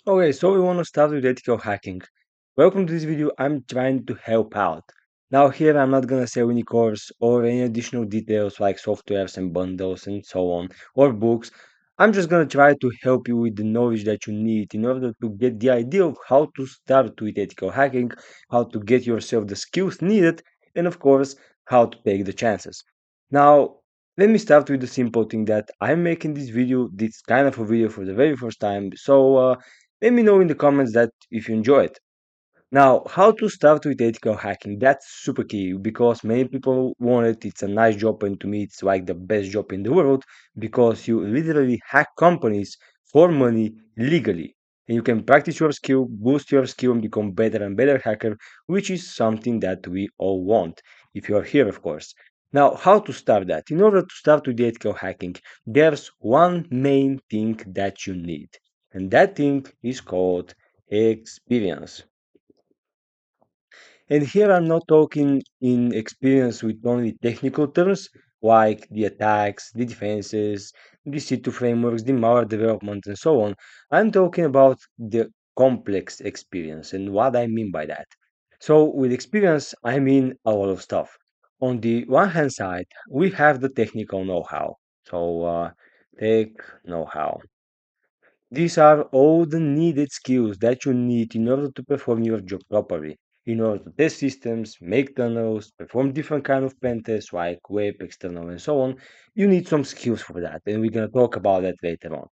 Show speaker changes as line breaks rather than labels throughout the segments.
Okay, so we want to start with ethical hacking. Welcome to this video. I'm trying to help out. Now here I'm not gonna sell any course or any additional details like softwares and bundles and so on or books. I'm just gonna try to help you with the knowledge that you need in order to get the idea of how to start with ethical hacking, how to get yourself the skills needed, and of course how to take the chances. Now let me start with the simple thing that I'm making this video, this kind of a video for the very first time. Let me know in the comments that if you enjoy it. Now, how to start with ethical hacking? That's super key because many people want it. It's a nice job, and to me, it's like the best job in the world because you literally hack companies for money legally. And you can practice your skill, boost your skill, and become better and better hacker, which is something that we all want, if you are here, of course. Now, how to start that? In order to start with ethical hacking, there's one main thing that you need, and that thing is called experience. And here I'm not talking in experience with only technical terms like the attacks, the defenses, the C2 frameworks, the malware development, and so on. I'm talking about the complex experience and what I mean by that. So, with experience, I mean a lot of stuff. On the one hand side, we have the technical know how. Tech know how. These are all the needed skills that you need in order to perform your job properly. In order to test systems, make tunnels, perform different kind of pen tests like web, external, and so on, you need some skills for that, and we're gonna talk about that later on.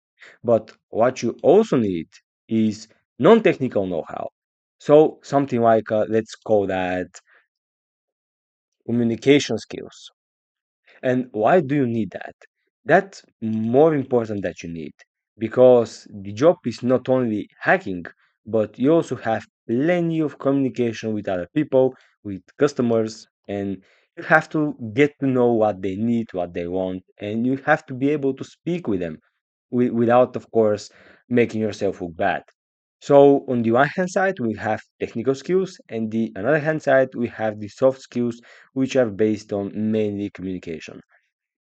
But what you also need is non-technical know-how. So something like let's call that communication skills. And why do you need that? That's more important that you need because the job is not only hacking, but you also have plenty of communication with other people, with customers, and you have to get to know what they need, what they want, and you have to be able to speak with them without, of course, making yourself look bad. So on the one hand side, we have technical skills, and the another hand side, we have the soft skills, which are based on mainly communication.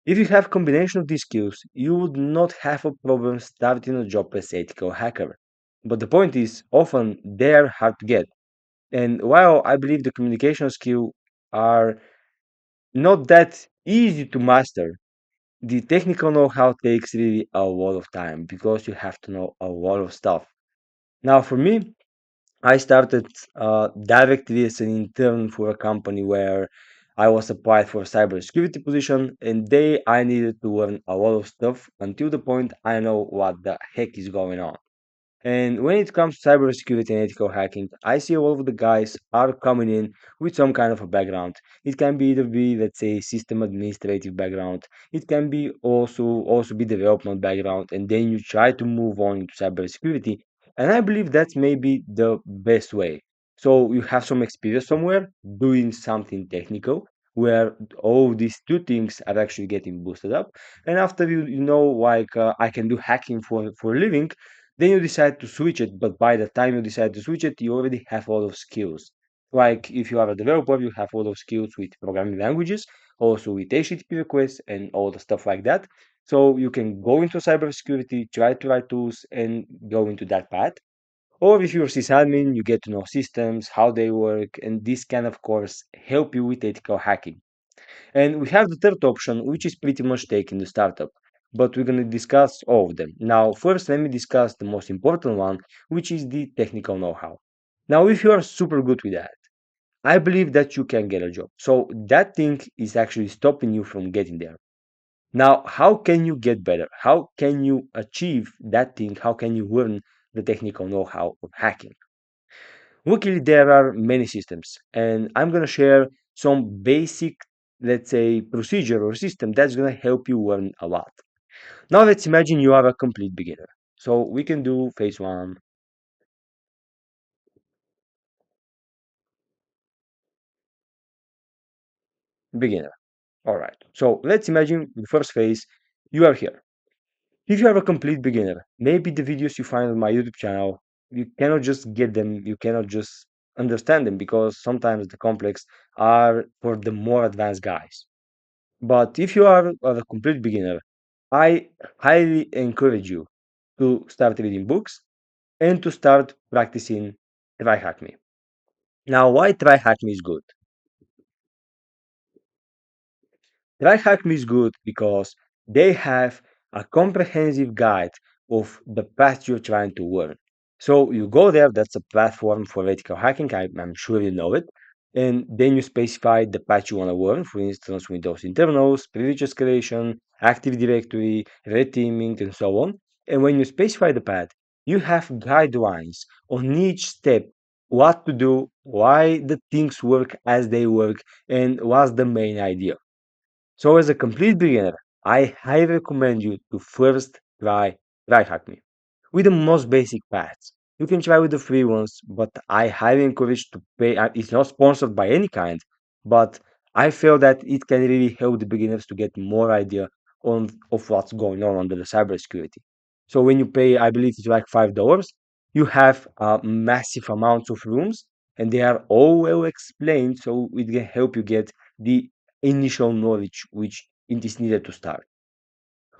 If you have combination of these skills, you would not have a problem starting a job as ethical hacker. But the point is, often they are hard to get. And while I believe the communication skill are not that easy to master, the technical know-how takes really a lot of time because you have to know a lot of stuff. Now, for me, I started directly as an intern for a company where I was applied for a cybersecurity position, and they I needed to learn a lot of stuff until the point I know what the heck is going on. And when it comes to cybersecurity and ethical hacking, I see all of the guys are coming in with some kind of a background. It can be either be, let's say, system administrative background. It can be also be development background, and then you try to move on into cybersecurity. And I believe that's maybe the best way. So you have some experience somewhere doing something technical where all these two things are actually getting boosted up. And after you know like I can do hacking for a living, then you decide to switch it, but by the time you decide to switch it, you already have a lot of skills. Like if you are a developer, you have a lot of skills with programming languages, also with HTTP requests and all the stuff like that. So you can go into cybersecurity, try to write tools, and go into that path. Or if you're sysadmin, you get to know systems, how they work, and this can, of course, help you with ethical hacking. And we have the third option, which is pretty much taking the startup. But we're going to discuss all of them. Now, first, let me discuss the most important one, which is the technical know how. Now, if you are super good with that, I believe that you can get a job. So that thing is actually stopping you from getting there. Now, how can you get better? How can you achieve that thing? How can you learn the technical know how of hacking? Luckily, there are many systems, and I'm going to share some basic, let's say, procedure or system that's going to help you learn a lot. Now, let's imagine you are a complete beginner. So we can do phase one, beginner. All right. So let's imagine the first phase, you are here. If you are a complete beginner, maybe the videos you find on my YouTube channel, you cannot just get them, you cannot just understand them because sometimes the complex are for the more advanced guys. But if you are a complete beginner, I highly encourage you to start reading books, and to start practicing Try Hack Me. Now, why Try Hack Me is good? Try Hack Me is good because they have a comprehensive guide of the path you're trying to learn. So you go there, that's a platform for ethical hacking, I'm sure you know it. And then you specify the path you want to learn, for instance, Windows internals, privilege escalation, Active Directory, red teaming, and so on. And when you specify the path, you have guidelines on each step, what to do, why the things work as they work, and what's the main idea. So as a complete beginner, I highly recommend you to first try Hack Me with the most basic paths. You can try with the free ones, but I highly encourage to pay. It's not sponsored by any kind, but I feel that it can really help the beginners to get more idea on of what's going on under the cybersecurity. So when you pay, I believe it's like $5, you have massive amounts of rooms, and they are all well explained, so it can help you get the initial knowledge which it is needed to start.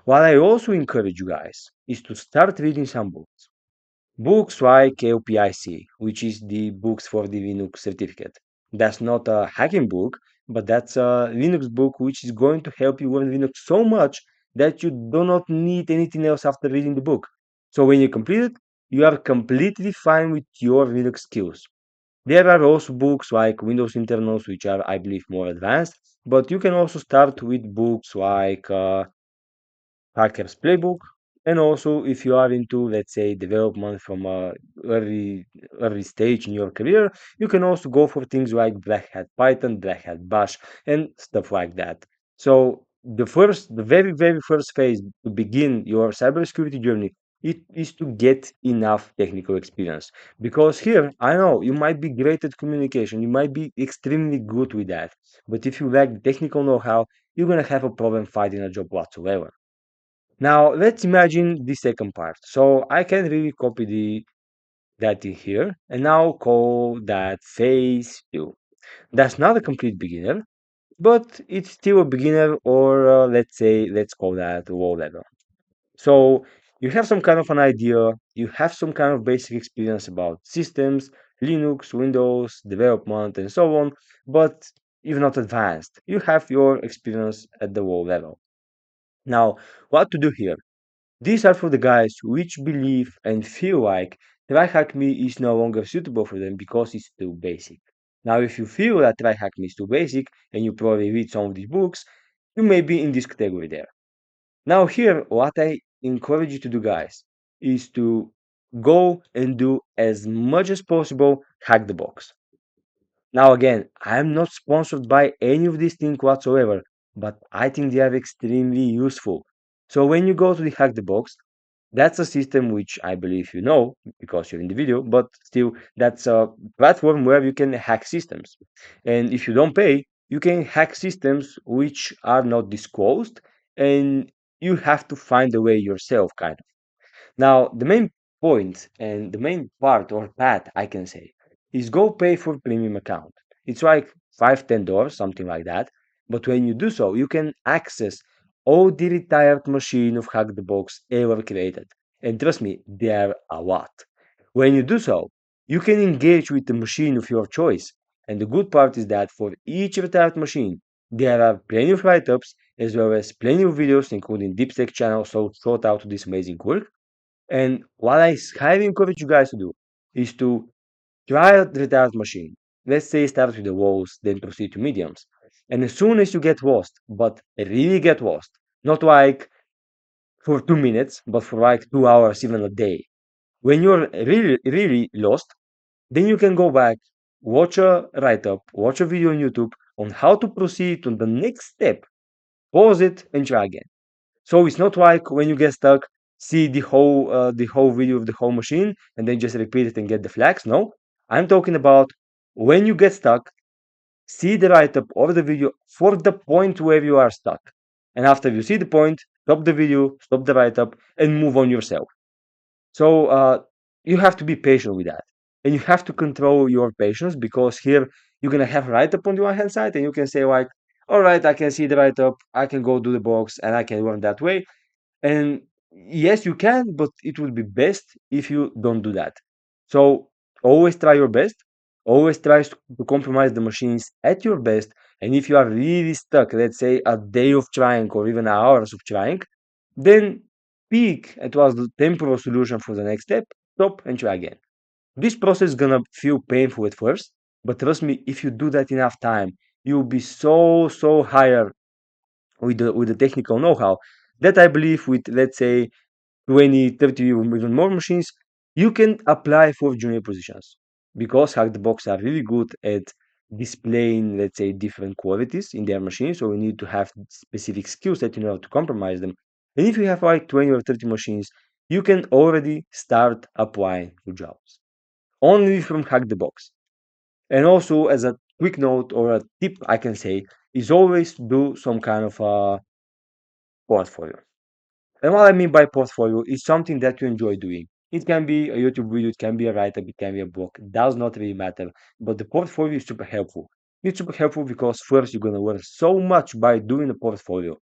What I also encourage you guys is to start reading some books. Books like LPIC, which is the books for the Linux certificate. That's not a hacking book, but that's a Linux book which is going to help you learn Linux so much that you do not need anything else after reading the book. So when you complete it, you are completely fine with your Linux skills. There are also books like Windows internals, which are, I believe, more advanced, but you can also start with books like Hacker's Playbook. And also, if you are into, let's say, development from a early stage in your career, you can also go for things like Black Hat Python, Black Hat Bash, and stuff like that. So the very first phase to begin your cybersecurity journey, it is to get enough technical experience. Because here, I know you might be great at communication, you might be extremely good with that, but if you lack the technical know-how, you're gonna have a problem finding a job whatsoever. Now let's imagine the second part. So I can really copy that in here and now call that phase 2. That's not a complete beginner, but it's still a beginner, or let's call that low level. So you have some kind of an idea, you have some kind of basic experience about systems, Linux, Windows, development, and so on, but you're not advanced. You have your experience at the low level. Now, what to do here? These are for the guys which believe and feel like TryHackMe is no longer suitable for them because it's too basic. Now, if you feel that TryHackMe is too basic and you probably read some of these books, you may be in this category there. Now, here, what I encourage you to do, guys, is to go and do as much as possible hack the box. Now, again, I'm not sponsored by any of these things whatsoever, but I think they are extremely useful. So when you go to the hack the box, that's a system which I believe you know because you're in the video, but still, that's a platform where you can hack systems. And if you don't pay, you can hack systems which are not disclosed, and you have to find a way yourself, kind of. Now, the main point and the main part or path I can say is go pay for premium account. It's like $5, $10, something like that. But when you do so, you can access all the retired machine of Hack the Box ever created. And trust me, there are a lot. When you do so, you can engage with the machine of your choice. And the good part is that for each retired machine, there are plenty of write-ups as well as plenty of videos, including deep tech channels, so shout out to this amazing work. And what I highly encourage you guys to do is to try out the retired machine. Let's say start with the walls, then proceed to mediums. And as soon as you get lost, but really get lost, not like for 2 minutes, but for like 2 hours, even a day. When you're really lost, then you can go back, watch a write up, watch a video on YouTube on how to proceed to the next step, pause it, and try again. So it's not like when you get stuck, see the whole video of the whole machine and then just repeat it and get the flags. No, I'm talking about when you get stuck, see the write-up or the video for the point where you are stuck. And after you see the point, stop the video, stop the write-up, and move on yourself. So you have to be patient with that. And you have to control your patience because here you're gonna have write-up on the one hand side, and you can say like, all right, I can see the write-up, I can go do the box, and I can learn that way. And Yes, you can, but it will be best if you don't do that. So always try your best. Always try to compromise the machines at your best. And if you are really stuck, let's say a day of trying or even hours of trying, then peak it was the temporal solution for the next step. Stop and try again. This process is gonna feel painful at first, but trust me, if you do that enough time, you'll be so higher with the technical know-how that I believe with let's say 20, 30, or even more machines, you can apply for junior positions because Hack the Box are really good at displaying, let's say, different qualities in their machines. So you need to have specific skills that you know how to compromise them. And if you have like 20 or 30 machines, you can already start applying for jobs only from Hack the Box. And also, as a quick note or a tip, I can say is always do some kind of a portfolio. And what I mean by portfolio is something that you enjoy doing. It can be a YouTube video, it can be a write-up, it can be a book. It does not really matter. But the portfolio is super helpful. It's super helpful because first you're gonna learn so much by doing a portfolio.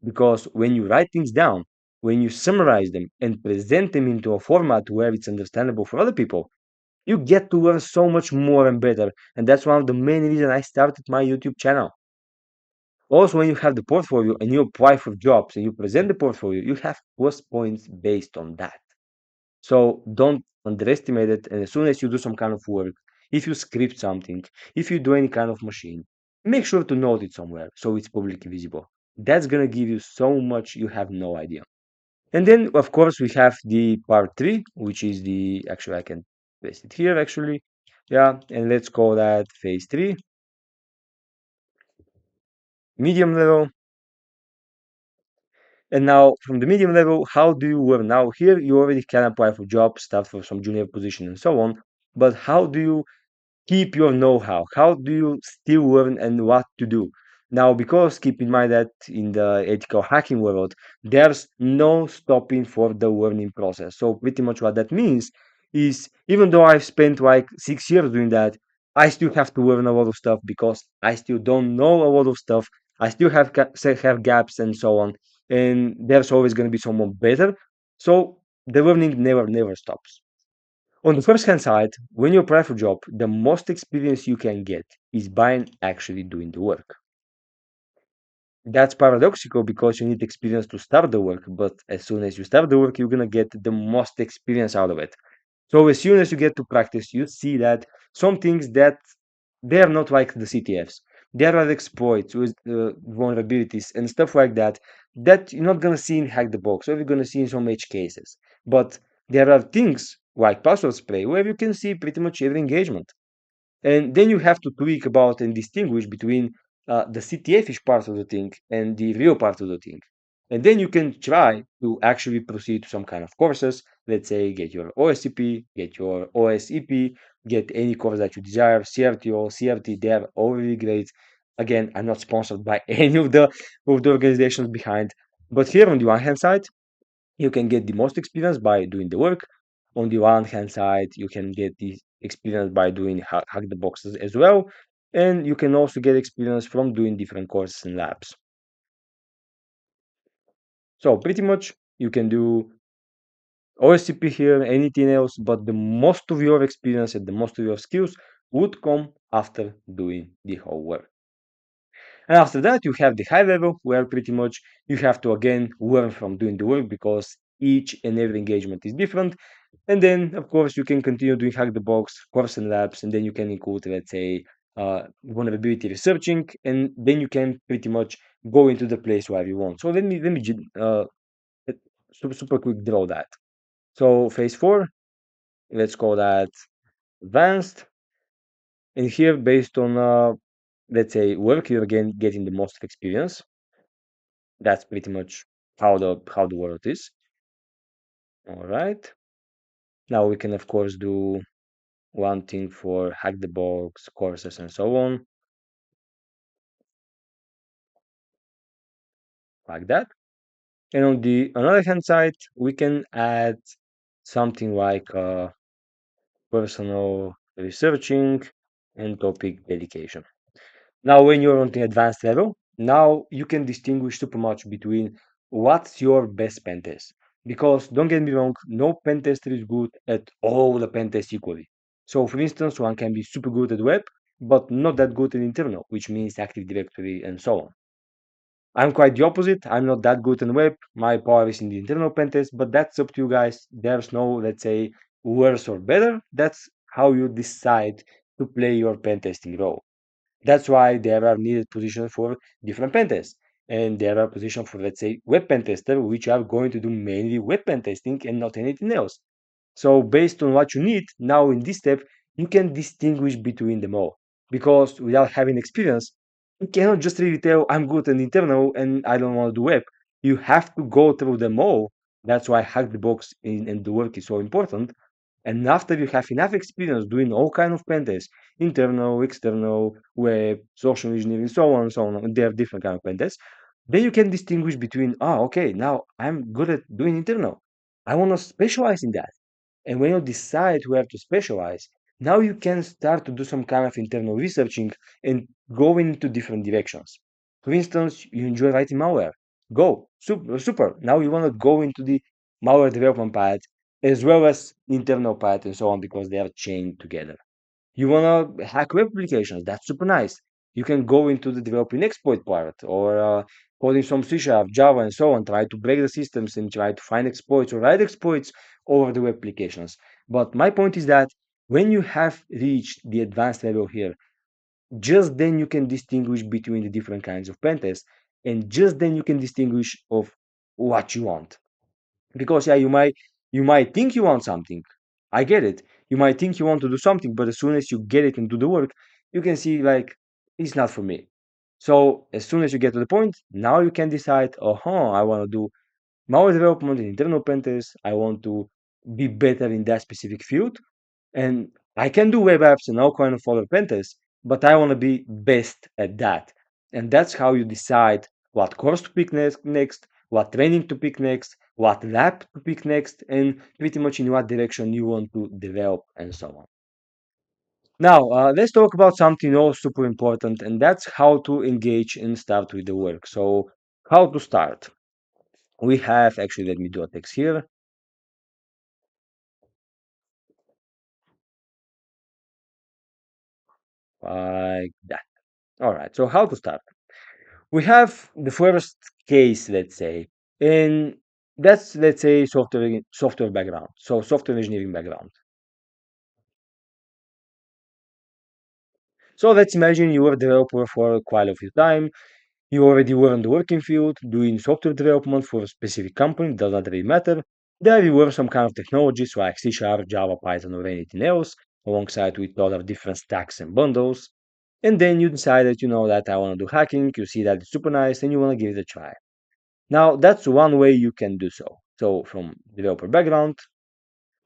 Because when you write things down, when you summarize them and present them into a format where it's understandable for other people, you get to learn so much more and better. And that's one of the main reasons I started my YouTube channel. Also, when you have the portfolio and you apply for jobs and you present the portfolio, you have plus points based on that. So don't underestimate it. And as soon as you do some kind of work, if you script something, if you do any kind of machine, make sure to note it somewhere so it's publicly visible. That's gonna give you so much you have no idea. And then, of course, we have the part three, which is the actually I can paste it here actually. Yeah, and let's call that phase three, medium level. And now from the medium level, how do you learn? Now here you already can apply for jobs, start for some junior position and so on. But how do you keep your know-how? How do you still learn and what to do? Now, because keep in mind that in the ethical hacking world, there's no stopping for the learning process. So pretty much what that means is even though I've spent like 6 years doing that, I still have to learn a lot of stuff because I still don't know a lot of stuff. I still have gaps and so on, and there's always going to be someone better. So the learning never stops. On the first hand side, when you apply for a job, the most experience you can get is by actually doing the work. That's paradoxical because you need experience to start the work, but as soon as you start the work, you're gonna get the most experience out of it. So as soon as you get to practice, you see that some things that they are not like the CTFs. There are exploits with vulnerabilities and stuff like that that you're not gonna see in Hack the Box or you're gonna see in some edge cases. But there are things like password spray where you can see pretty much every engagement. And then you have to tweak about and distinguish between the CTF-ish part of the thing and the real part of the thing. And then you can try to actually proceed to some kind of courses. Let's say get your OSCP, get your OSEP, get any course that you desire, CRTO, CRT, they're all really great. Again, I'm not sponsored by any of the organizations behind. But here on the one hand side, you can get the most experience by doing the work. On the one hand side, you can get the experience by doing hack the boxes as well. And you can also get experience from doing different courses and labs. So pretty much you can do OSCP here, anything else, but the most of your experience and the most of your skills would come after doing the whole work. And after that, you have the high level where pretty much you have to again learn from doing the work because each and every engagement is different. And then, of course, you can continue doing hack the box, course and labs, and then you can include, let's say, vulnerability researching, and then you can pretty much go into the place where you want. So let- super quick draw that. So phase four, let's call that advanced, and here based on let's say work, you're again getting the most experience. That's pretty much how the world is. All right. Now we can of course do one thing for hack the box courses and so on, like that. And on the another hand side, we can add something like personal researching and topic dedication. Now, when you're on the advanced level, now you can distinguish super much between what's your best pen test. Because don't get me wrong, no pen tester is good at all the pen tests equally. So for instance, one can be super good at web, but not that good at internal, which means Active Directory and so on. I'm quite the opposite. I'm not that good in web. My power is in the internal pen test, but that's up to you guys. There's no, let's say, worse or better. That's how you decide to play your pen testing role. That's why there are needed positions for different pen tests. And there are positions for, let's say, web pen tester, which are going to do mainly web pen testing and not anything else. So based on what you need, now in this step, you can distinguish between them all. Because without having experience, you cannot just really tell I'm good at internal and I don't want to do web. You have to go through them all. That's why hack the box and the work is so important. And after you have enough experience doing all kind of pen tests, internal, external, web, social engineering, so on and so on, and there are different kind of pen tests, then you can distinguish between, okay, now I'm good at doing internal. I want to specialize in that. And when you decide where to specialize, now you can start to do some kind of internal researching and go into different directions. For instance, you enjoy writing malware. Go. Super, super. Now you want to go into the malware development path as well as internal path and so on because they are chained together. You want to hack web applications. That's super nice. You can go into the developing exploit part or coding some C Sharp, Java, and so on. Try to break the systems and try to find exploits or write exploits over the web applications. But my point is that when you have reached the advanced level here, just then you can distinguish between the different kinds of pen tests, and just then you can distinguish of what you want. Because yeah, you might think you want something. I get it. You might think you want to do something, but as soon as you get it and do the work, you can see like it's not for me. So as soon as you get to the point, now you can decide, I want to do malware development in internal pen tests. I want to be better in that specific field. And I can do web apps and all kind of other pen tests, but I want to be best at that. And that's how you decide what course to pick next, what training to pick next, what lab to pick next, and pretty much in what direction you want to develop and so on. Now, let's talk about something else super important, and that's how to engage and start with the work. So, how to start? We have actually, let me do a text here, like that. All right, so how to start? We have the first case, let's say, and that's let's say software background, so software engineering background. So let's imagine you were a developer for quite a few time. You already were in the working field doing software development for a specific company, does not really matter. There you were some kind of technologies like C Sharp, Java, Python, or anything else, alongside with other different stacks and bundles. And then you decided, that I want to do hacking, you see that it's super nice, and you want to give it a try. Now, that's one way you can do so. So, from developer background,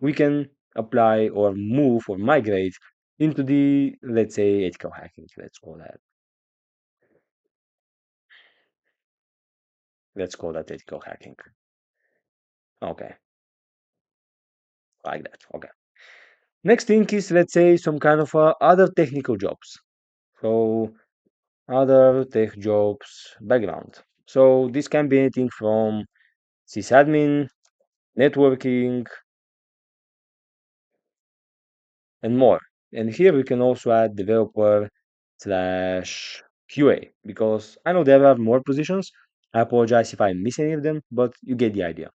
we can apply or move or migrate into the, let's say, ethical hacking. Let's call that. Let's call that ethical hacking. Okay, like that. Okay. Next thing is, let's say, some kind of other technical jobs. So, other tech jobs background. So, this can be anything from sysadmin, networking, and more. And here we can also add developer slash QA because I know there are more positions. I apologize if I miss any of them, but you get the idea.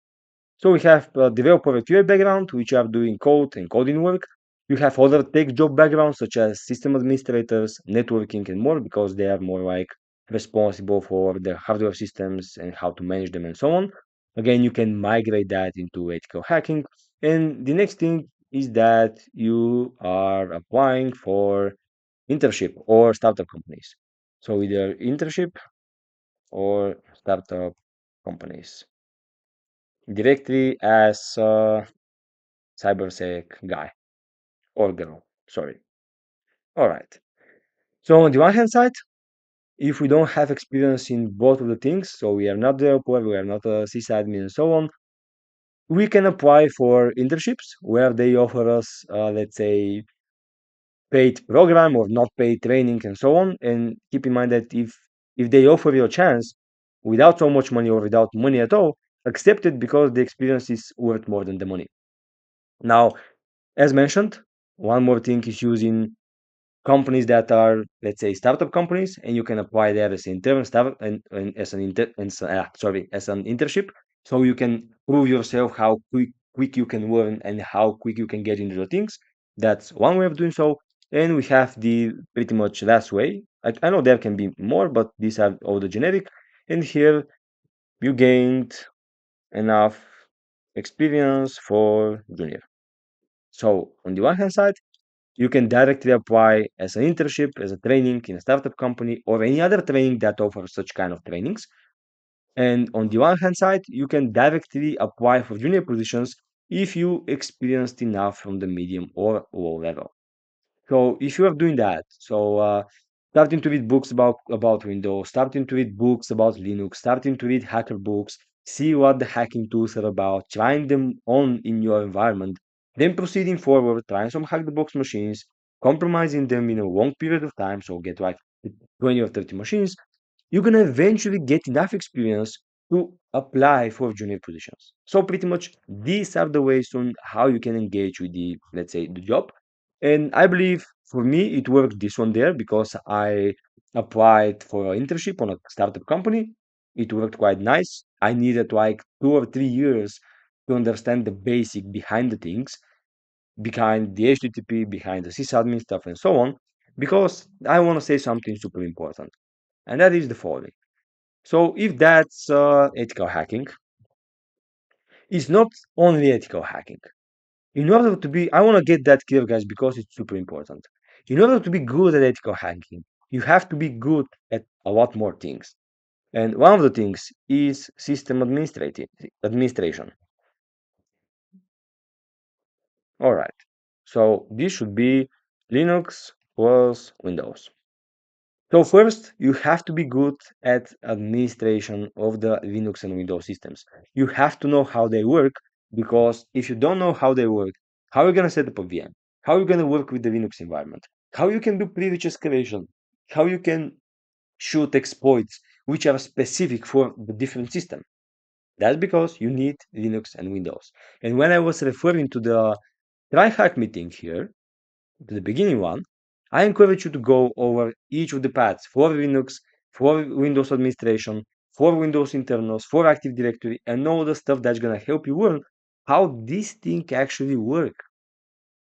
So we have developer and QA background, which are doing code and coding work. You have other tech job backgrounds such as system administrators, networking, and more because they are more like responsible for the hardware systems and how to manage them and so on. Again, you can migrate that into ethical hacking. And the next thing is that you are applying for internship or startup companies. So either internship or startup companies directly as a cybersec guy or girl. Sorry. All right. So on the one hand side, if we don't have experience in both of the things, so we are not developer, we are not a sysadmin and so on, we can apply for internships where they offer us, let's say, paid program or not paid training and so on. And keep in mind that if they offer you a chance without so much money or without money at all, accept it because the experience is worth more than the money. Now, as mentioned, one more thing is using companies that are, let's say, startup companies, and you can apply there as an intern start and as an sorry, as an internship, so you can prove yourself how quick you can learn and how quick you can get into the things. That's one way of doing so. And we have the pretty much last way. I know there can be more, but these are all the generic. And here you gained enough experience for junior. So on the one hand side, you can directly apply as an internship, as a training in a startup company, or any other training that offers such kind of trainings. And on the one hand side, you can directly apply for junior positions if you experienced enough from the medium or low level. So if you are doing that, starting to read books about Windows, starting to read books about Linux, starting to read hacker books, see what the hacking tools are about, trying them on in your environment, then proceeding forward, trying some hack the box machines, compromising them in a long period of time, so get like 20 or 30 machines, you're gonna eventually get enough experience to apply for junior positions. So pretty much these are the ways on how you can engage with the, let's say, the job. And I believe for me it worked this one there because I applied for an internship on a startup company. It worked quite nice. I needed like 2 or 3 years to understand the basic behind the things, behind the HTTP, behind the sysadmin stuff, and so on, because I want to say something super important, and that is the following. So if that's ethical hacking, it's not only ethical hacking. In order to be, I want to get that clear, guys, because it's super important. In order to be good at ethical hacking, you have to be good at a lot more things. And one of the things is system administration. All right. So this should be Linux plus Windows. So first, you have to be good at administration of the Linux and Windows systems. You have to know how they work because if you don't know how they work, how are you going to set up a VM? How are you going to work with the Linux environment? How you can do privilege escalation? How you can shoot exploits which are specific for the different system? That's because you need Linux and Windows. And when I was referring to the try-hack meeting here, the beginning one, I encourage you to go over each of the paths for Linux, for Windows administration, for Windows internals, for Active Directory, and all the stuff that's gonna help you learn how this thing actually work.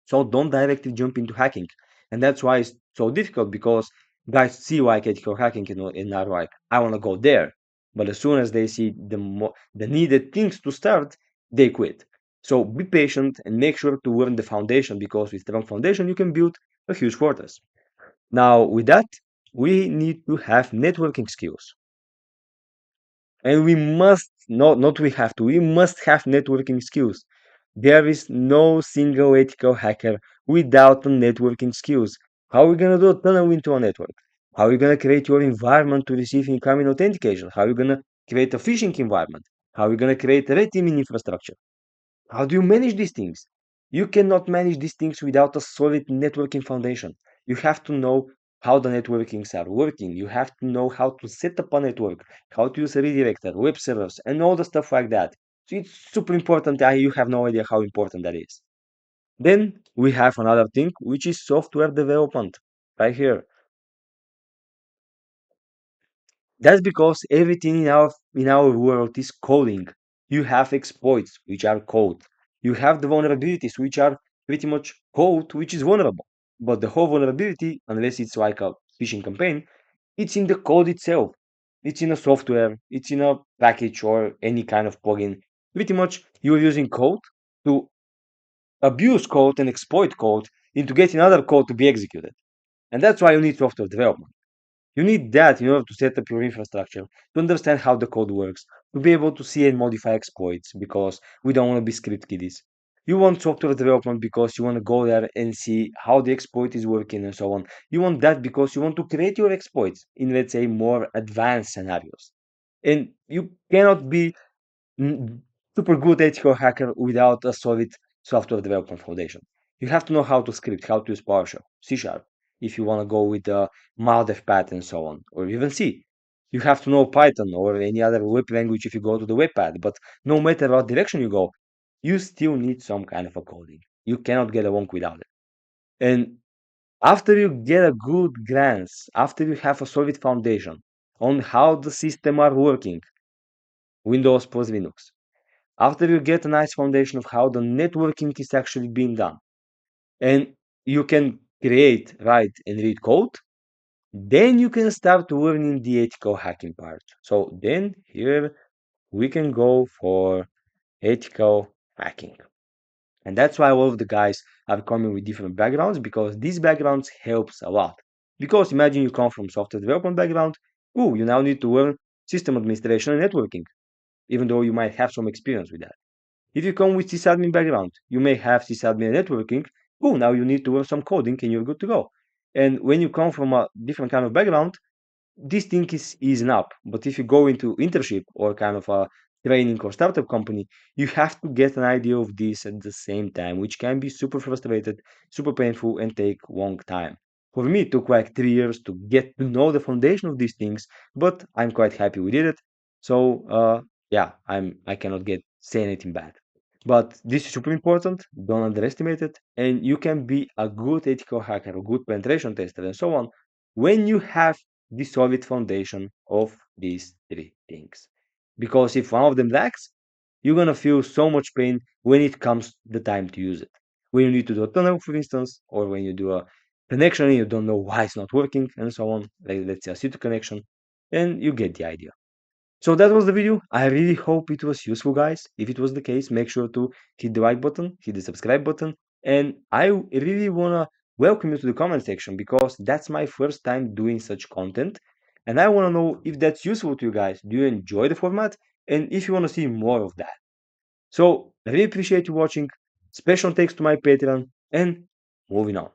So don't directly jump into hacking. And that's why it's so difficult because guys see like ethical hacking and are like, I wanna go there. But as soon as they see the needed things to start, they quit. So be patient and make sure to learn the foundation because with strong foundation you can build a huge fortress. Now with that, we need to have networking skills. And we must not we have to, we must have networking skills. There is no single ethical hacker without the networking skills. How are we gonna do a tunnel into a network? How are you gonna create your environment to receive incoming authentication? How are you gonna create a phishing environment? How are you gonna create a red teaming infrastructure? How do you manage these things? You cannot manage these things without a solid networking foundation. You have to know how the networkings are working. You have to know how to set up a network, how to use a redirector, web servers, and all the stuff like that. So it's super important. You have no idea how important that is. Then we have another thing, which is software development, right here. That's because everything in our world is coding. You have exploits, which are code. You have the vulnerabilities, which are pretty much code, which is vulnerable. But the whole vulnerability, unless it's like a phishing campaign, it's in the code itself. It's in a software, it's in a package or any kind of plugin. Pretty much you're using code to abuse code and exploit code into getting other code to be executed. And that's why you need software development. You need that in order to set up your infrastructure, to understand how the code works, to be able to see and modify exploits because we don't want to be script kiddies. You want software development because you want to go there and see how the exploit is working and so on. You want that because you want to create your exploits in, let's say, more advanced scenarios. And you cannot be mm, super good ethical hacker without a solid software development foundation. You have to know how to script, how to use PowerShell, C Sharp, if you want to go with the MALDEF path and so on, or even C. You have to know Python or any other web language if you go to the web path. But no matter what direction you go, you still need some kind of a coding. You cannot get along without it. And after you get a good glance, after you have a solid foundation on how the system are working, Windows plus Linux, after you get a nice foundation of how the networking is actually being done, and you can create, write, and read code, then you can start learning the ethical hacking part. So then here we can go for ethical hacking. And that's why all of the guys are coming with different backgrounds because these backgrounds helps a lot. Because imagine you come from software development background, oh, you now need to learn system administration and networking, even though you might have some experience with that. If you come with sysadmin background, you may have sysadmin networking. Oh, now you need to learn some coding and you're good to go. And when you come from a different kind of background, this thing is easing up. But if you go into internship or kind of a training or startup company, you have to get an idea of this at the same time, which can be super frustrated, super painful, and take long time. For me, it took like 3 years to get to know the foundation of these things, but I'm quite happy we did it. So yeah, I cannot get say anything bad. But this is super important. Don't underestimate it. And you can be a good ethical hacker, a good penetration tester, and so on when you have the solid foundation of these three things. Because if one of them lacks, you're gonna feel so much pain when it comes the time to use it. When you need to do a tunnel, for instance, or when you do a connection and you don't know why it's not working, and so on. Like let's say a city connection, and you get the idea. So that was the video. I really hope it was useful, guys. If it was the case, make sure to hit the like button, hit the subscribe button, and I really wanna welcome you to the comment section because that's my first time doing such content, and I wanna know if that's useful to you guys. Do you enjoy the format? And if you wanna see more of that. So I really appreciate you watching. Special thanks to my Patreon, and moving on.